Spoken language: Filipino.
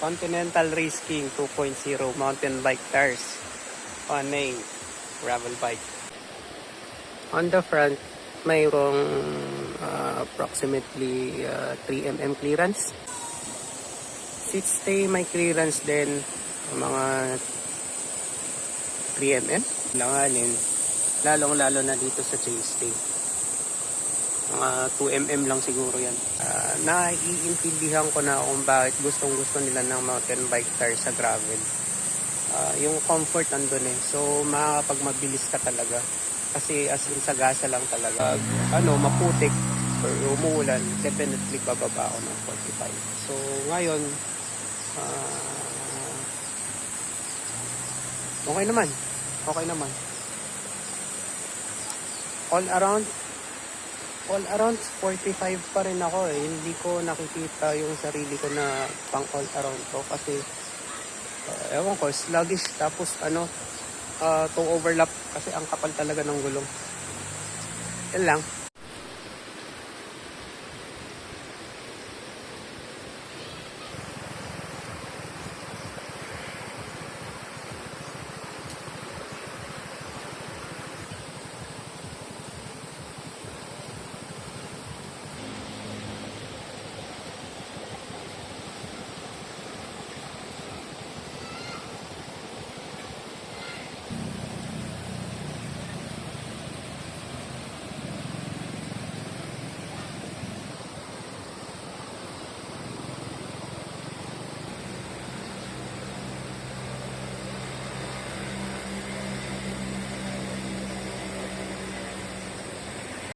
Continental Race King 2.0 mountain bike tires on a gravel bike. On the front, mayroong approximately 3mm clearance. Seat stay may clearance din, mga 3mm. Langanin, lalong-lalo na dito sa chainstay. Mga 2mm lang siguro yan. Naiintindihan ko na kung bakit gustong-gusto nila ng mountain bike tire sa gravel. Yung comfort nandun eh. So, makakapagmabilis ka talaga. Kasi as in sa gasa lang talaga. Maputik or umuulan, definitely bababa ako ng 45. So, ngayon, okay naman. Okay naman. All around 45 pa rin ako eh. Hindi ko nakikita yung sarili ko na pang all around ko kasi ewan ko, sluggish tapos to overlap kasi ang kapal talaga ng gulong. Yan lang.